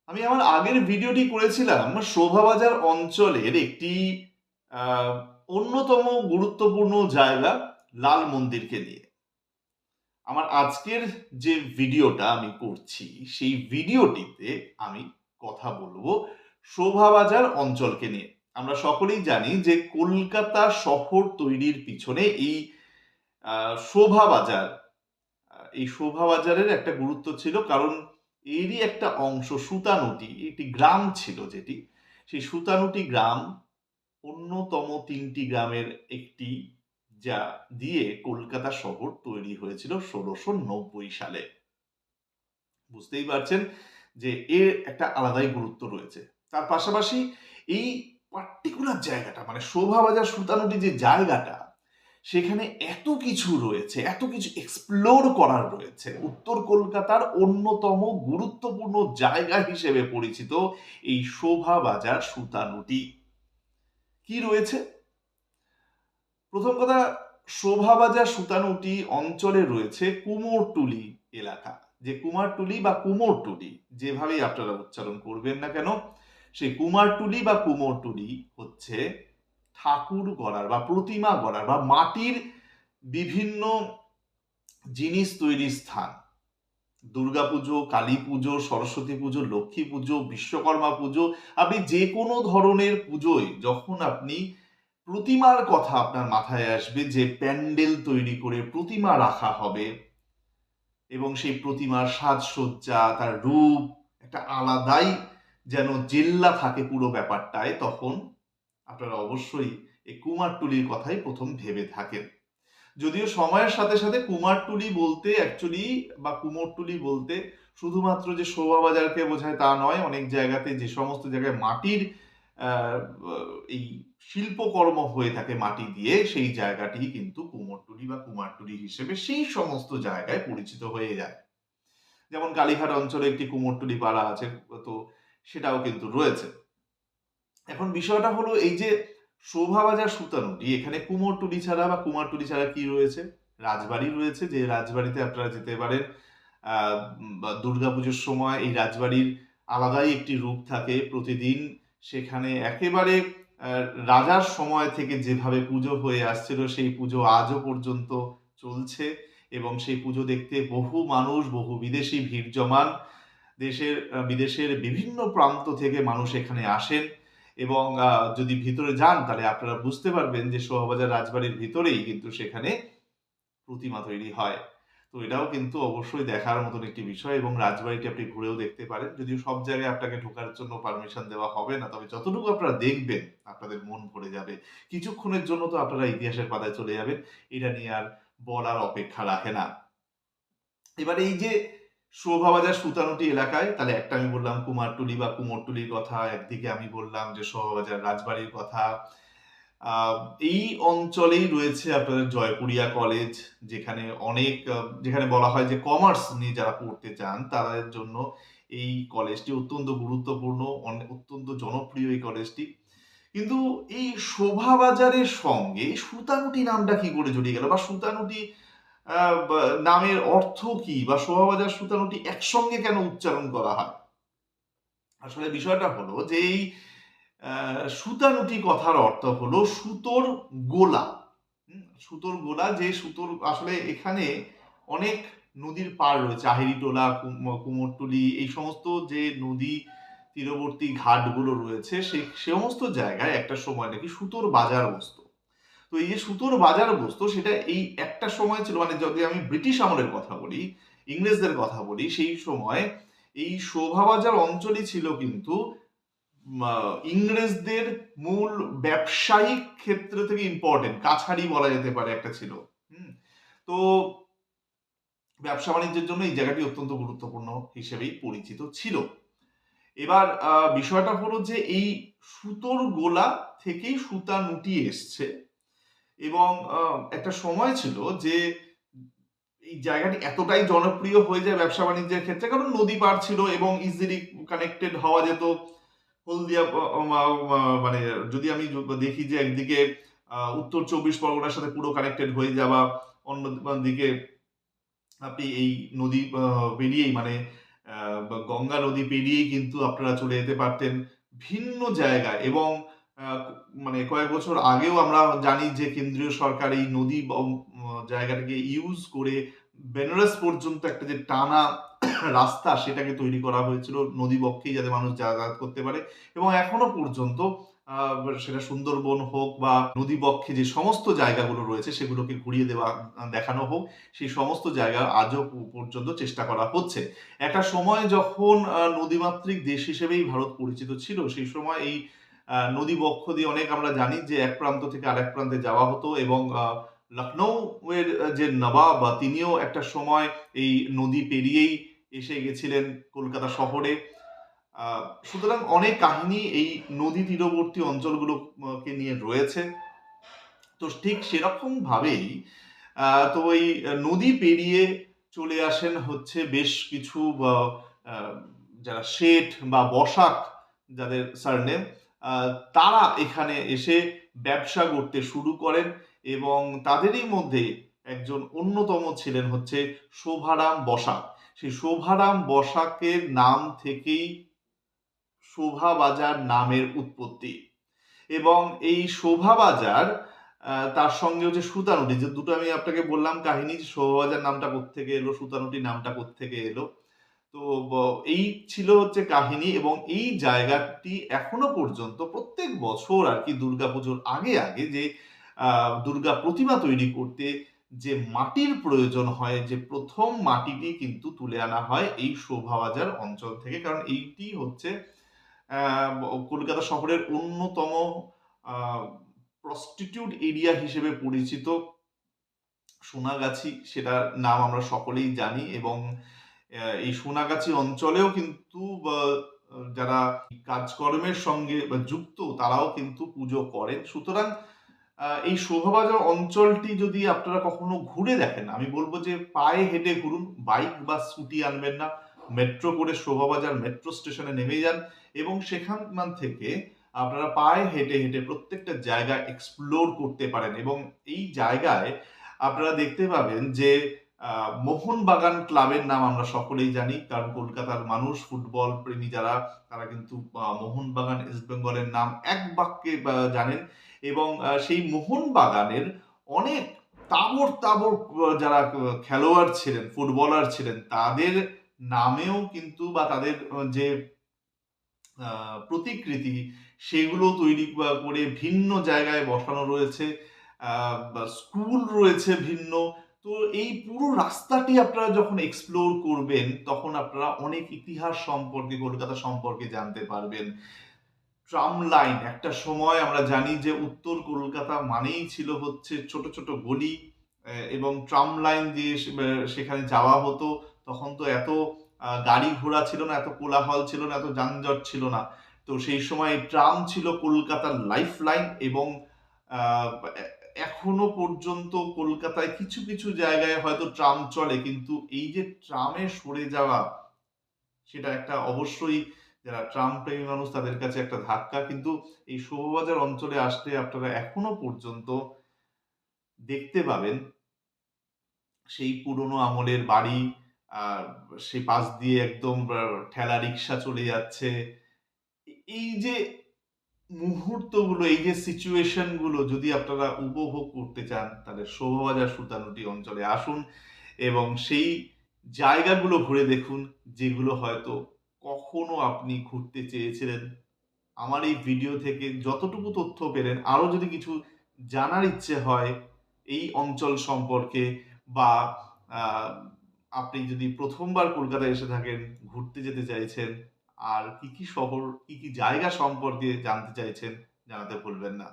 আমি আমার আগের ভিডিওটি করেছিলাম শোভাবাজার অঞ্চলের একটি আহ, অন্যতম গুরুত্বপূর্ণ জায়গা লাল মন্দিরকে নিয়ে। আমার আজকের যে ভিডিওটা আমি করছি সেই ভিডিওটিতে আমি কথা বলবো শোভাবাজার অঞ্চলকে নিয়ে। আমরা সকলেই জানি যে কলকাতা শহর তৈরির পিছনে এই শোভাবাজার এই শোভাবাজারের একটা গুরুত্ব ছিল, কারণ এরই একটা অংশ সুতানুটি একটি গ্রাম ছিল, যেটি সেই সুতানুটি গ্রাম অন্যতম তিনটি গ্রামের একটি, যা দিয়ে কলকাতা শহর তৈরি হয়েছিল 1690 সালে। বুঝতেই পারছেন যে এর একটা আলাদাই গুরুত্ব রয়েছে। তার পাশাপাশি এই পার্টিকুলার জায়গাটা মানে শোভাবাজার সুতানুটি যে জায়গাটা, সেখানে এত কিছু রয়েছে, এত কিছু এক্সপ্লোর করার রয়েছে। উত্তর কলকাতার অন্যতম গুরুত্বপূর্ণ জায়গা হিসেবে পরিচিত এই শোভাবাজার সুতানুটি। কি রয়েছে? প্রথম কথা, শোভাবাজার সুতানুটি অঞ্চলে রয়েছে কুমোরটুলি এলাকা। যে কুমারটুলি বা কুমোরটুলি, যেভাবেই আপনারা উচ্চারণ করবেন না কেন, সেই কুমারটুলি বা কুমোরটুলি হচ্ছে ঠাকুর গড়ার বা প্রতিমা গড়ার বা মাটির বিভিন্ন জিনিস তৈরির স্থান। দুর্গাপুজো, কালী পুজো, সরস্বতী পুজো, লক্ষ্মী পুজো, বিশ্বকর্মা পুজো, আপনি যে কোনো ধরনের পুজোয় যখন আপনি প্রতিমার কথা আপনার মাথায় আসবে, যে প্যান্ডেল তৈরি করে প্রতিমা রাখা হবে এবং সেই প্রতিমার সাজসজ্জা, তার রূপ একটা আলাদাই যেন জেল্লা থাকে পুরো ব্যাপারটায়, তখন আপনারা অবশ্যই এই কুমারটুলির কথাই প্রথম ভেবে থাকেন। যদিও সময়ের সাথে সাথে কুমারটুলি বলতে অ্যাকচুয়ালি বা কুমোরটুলি বলতে শুধুমাত্র যে শোভাবাজারকে বোঝায় তা নয়। অনেক জায়গাতে যে সমস্ত জায়গায় মাটির আহ, এই শিল্পকর্ম হয়ে থাকে মাটি দিয়ে, সেই জায়গাটি কিন্তু কুমোরটুলি বা কুমারটুলি হিসেবে সেই সমস্ত জায়গায় পরিচিত হয়ে যায়। যেমন কালীঘাট অঞ্চলে একটি কুমোরটুলি পাড়া আছে, তো সেটাও কিন্তু রয়েছে। এখন বিষয়টা হলো এই যে শোভাবাজার সুতানুটি, এখানে কুমোরটুলি ছাড়া বা কুমারটুলি ছাড়া কি রয়েছে? রাজবাড়ি রয়েছে, যে রাজবাড়িতে আপনারা যেতে পারেন। দুর্গাপুজোর সময় এই রাজবাড়ির আলাদাই একটি রূপ থাকে। প্রতিদিন সেখানে একেবারে রাজার সময় থেকে যেভাবে পুজো হয়ে আসছিল, সেই পুজো আজও পর্যন্ত চলছে এবং সেই পুজো দেখতে বহু মানুষ, বহু বিদেশি ভিড় জমান। দেশের বিদেশের বিভিন্ন প্রান্ত থেকে মানুষ এখানে আসেন এবং যদি ভিতরে যান তাহলে আপনারা বুঝতে পারবেন যে শোভাবাজার রাজবাড়ির ভিতরেই কিন্তু সেখানে প্রতিমা তৈরি হয়। তো এটাও কিন্তু অবশ্যই দেখার মতন একটি বিষয় এবং রাজবাড়িটি আপনি ঘুরেও দেখতে পারেন। যদিও সব জায়গায় আপনাকে ঢোকার জন্য পারমিশন দেওয়া হবে না, তবে যতটুকু আপনারা দেখবেন আপনাদের মন ভরে যাবে। কিছুক্ষণের জন্য তো আপনারা ইতিহাসের পাতায় চলে যাবেন। এটা নিয়ে আর বলার অপেক্ষা রাখে না। এবার এই যে শোভাবাজার সুতানুটি এলাকায়, তাহলে একটা আমি বললাম কুমারটুলি বা কুমোরটুলির কথা, একদিকে আমি বললাম যে শোভাবাজার রাজবাড়ির কথা। আহ, এই অঞ্চলেই রয়েছে আপনাদের জয়পুরিয়া কলেজ, যেখানে অনেক যেখানে বলা হয় যে কমার্স নিয়ে যারা পড়তে চান তাদের জন্য এই কলেজটি অত্যন্ত গুরুত্বপূর্ণ, অত্যন্ত জনপ্রিয় এই কলেজটি। কিন্তু এই শোভাবাজারের সঙ্গে সুতানুটি নামটা কি করে জড়িয়ে গেল, বা সুতানুটি নামের অর্থ কি, বা শোভাবাজার সুতানুটি একসঙ্গে কেন উচ্চারণ করা হয়? আসলে বিষয়টা হলো যে এই সুতানুটি কথার অর্থ হলো সুতোর গোলা। সুতোর গোলা, যে সুতোর আসলে এখানে অনেক নদীর পাড় রয়েছে, আহিরিটোলা, কুমোরটুলি, এই সমস্ত যে নদী তীরবর্তী ঘাটগুলো রয়েছে, সেই সমস্ত জায়গায় একটা সময় নাকি সুতোর বাজার বসতো। তো এই যে সুতোর বাজার বসতো, সেটা এই একটা সময় ছিল, মানে যদি আমি ব্রিটিশ আমলের কথা বলি, ইংরেজদের কথা বলি, সেই সময় এই শোভাবাজার অঞ্চলই ছিল কিন্তু ইংরেজদের মূল ব্যবসায়িক ক্ষেত্র থেকে ইম্পর্টেন্ট কাছারি বলা যেতে পারে একটা ছিল। হুম তো ব্যবসা বাণিজ্যের জন্য এই জায়গাটি অত্যন্ত গুরুত্বপূর্ণ হিসেবেই পরিচিত ছিল। এবার বিষয়টা হলো যে এই সুতোর গোলা থেকেই সুতা নুটি এসছে এবং একটা সময় ছিল যে এই জায়গাটি এতটাই জনপ্রিয় হয়ে যায় ব্যবসা বাণিজ্যের ক্ষেত্রে, কারণ নদী পার ছিল এবং ইজিলি কানেক্টেড হওয়া যেত। হলদিয়া মানে যদি আমি দেখি যে একদিকে উত্তর 24 পরগনার সাথে পুরো কানেক্টেড হয়ে যাওয়া, অন্যদিকে আপনি এই নদী পেরিয়েই মানে বা গঙ্গা নদী পেরিয়েই কিন্তু আপনারা চলে যেতে পারতেন ভিন্ন জায়গায়। এবং মানে কয়েক বছর আগেও আমরা জানি যে কেন্দ্রীয় সরকার এই নদী জায়গাটাকে ইউজ করে বেনারস পর্যন্ত একটা যে টানা রাস্তা সেটাকে তৈরি করা হয়েছিল নদী বক্ষেই, যাতে মানুষ যাতায়াত করতে পারে। এবং এখনো পর্যন্ত সেটা সুন্দরবন হোক বা নদী বক্ষে যে সমস্ত জায়গাগুলো রয়েছে সেগুলোকে ঘুরিয়ে দেওয়া দেখানো হোক, সেই সমস্ত জায়গা আজও পর্যন্ত চেষ্টা করা হচ্ছে। একটা সময় যখন নদীমাতৃক দেশ হিসেবেই ভারত পরিচিত ছিল, সেই সময় এই নদী বক্ষ দিয়ে অনেক আমরা জানি যে এক প্রান্ত থেকে আরেক প্রান্তে যাওয়া হতো। এবং লখনৌ এর যে নবাব তিনিও একটা সময় এই নদী পেরিয়েই এসে গেছিলেন কলকাতা শহরে। সুতরাং অনেক কাহিনী এই নদী তীরবর্তী অঞ্চলগুলোকে নিয়ে রয়েছে। তো ঠিক সেরকম ভাবেই তো এই নদী পেরিয়ে চলে আসেন হচ্ছে বেশ কিছু আহ, যারা শেঠ বা বসাক, যাদের সারনেম, তারা এখানে এসে ব্যবসা করতে শুরু করেন। এবং তাদেরই মধ্যে একজন অন্যতম ছিলেন হচ্ছে শোভারাম বসাক। সেই শোভারাম বসাকের নাম থেকেই শোভাবাজার নামের উৎপত্তি। এবং এই শোভাবাজার তার সঙ্গে হচ্ছে সুতানুটি, যে দুটো আমি আপনাকে বললাম কাহিনী, যে শোভাবাজার নামটা কোত্থেকে এলো, সুতানুটি নামটা কোত্থেকে এলো। তো এই ছিল হচ্ছে কাহিনী। এবং এই জায়গাটি এখনো পর্যন্ত প্রত্যেক বছর আর কি দুর্গাপুজোর আগে আগে যে দুর্গা প্রতিমা তৈরি করতে যে মাটির প্রয়োজন হয়, যে প্রথম মাটিটি কিন্তু তুলে আনা হয় এই শোভাবাজার অঞ্চল থেকে। কারণ এইটি হচ্ছে কলকাতা শহরের অন্যতম প্রস্টিটিউট এরিয়া হিসেবে পরিচিত সোনাগাছি, সেটার নাম আমরা সকলেই জানি। এবং এই সোনাগাছি অঞ্চলেও কিন্তু যারা কাজকর্মের সঙ্গে যুক্ত তারাও কিন্তু পুজো করেন। সুতরাং এই শোভাবাজার অঞ্চলটি যদি আপনারা কখনো ঘুরে দেখেন, আমি বলবো যে পায়ে হেঁটে ঘুরুন, বাইক বা স্কুটি আনবেন না, মেট্রো করে শোভাবাজার মেট্রো স্টেশনে নেমে যান এবং সেখান থেকে আপনারা পায়ে হেঁটে হেঁটে প্রত্যেকটা জায়গা এক্সপ্লোর করতে পারেন। এবং এই জায়গায় আপনারা দেখতে পাবেন যে মোহনবাগান ক্লাবের নাম আমরা সকলেই জানি, কারণ কলকাতার মানুষ ফুটবল প্রেমী যারা, তারা কিন্তু মোহনবাগান ইস্ট বেঙ্গলের নাম এক বাক্যে জানেন। এবং সেই মোহনবাগানের অনেক তাবড় তাবড় যারা খেলোয়াড় ছিলেন, ফুটবলার ছিলেন, তাদের নামেও কিন্তু বা তাদের যে প্রতিকৃতি সেগুলো তৈরি করে ভিন্ন জায়গায় বসানো রয়েছে। স্কুল রয়েছে ভিন্ন। তো এই পুরো রাস্তাটি আপনারা যখন এক্সপ্লোর করবেন তখন আপনারা অনেক ইতিহাস সম্পর্কে, কলকাতা সম্পর্কে জানতে পারবেন। ট্রাম লাইন, একটা সময় আমরা জানি যে উত্তর কলকাতা মানেই ছিল হচ্ছে ছোট ছোট গলি, এবং ট্রাম লাইন দিয়ে সেখানে যাওয়া হতো। তখন তো এত গাড়ি ঘোড়া ছিল না, এত কোলাহল ছিল না, এত যানজট ছিল না। তো সেই সময় ট্রাম ছিল কলকাতার লাইফ লাইন। এবং আহ, এখনো পর্যন্ত কলকাতায় কিছু কিছু জায়গায় হয়তো ট্রাম চলে, কিন্তু এই যে ট্রামে সরে যাওয়া, সেটা একটা অবশ্যই যারা ট্রাম প্রেমী মানুষ তাদের কাছে একটা ধাক্কা। কিন্তু এই শোভাবাজার অঞ্চলে আসলে আপনারা এখনো পর্যন্ত দেখতে পাবেন সেই পুরনো আমলের বাড়ি, আর সে পাশ দিয়ে একদম ঠেলা রিক্সা চলে যাচ্ছে। এই যে মুহূর্তগুলো, এই যে সিচুয়েশন গুলো যদি আপনারা উপভোগ করতে চান, তাহলে শোভাবাজার সুতানুটি অঞ্চলে আসুন এবং সেই জায়গাগুলো ঘুরে দেখুন যেগুলো হয়তো কখনো আপনি ঘুরতে চেয়েছিলেন। আমার এই ভিডিও থেকে যতটুকু তথ্য পেলেন, আরো যদি কিছু জানার ইচ্ছে হয় এই অঞ্চল সম্পর্কে, বা আহ, আপনি যদি প্রথমবার কলকাতায় এসে থাকেন, ঘুরতে যেতে চাইছেন, আর কি কি শহর, কি কি জায়গা সম্পর্কে জানতে চাইছেন, জানাতে ভুলবেন না।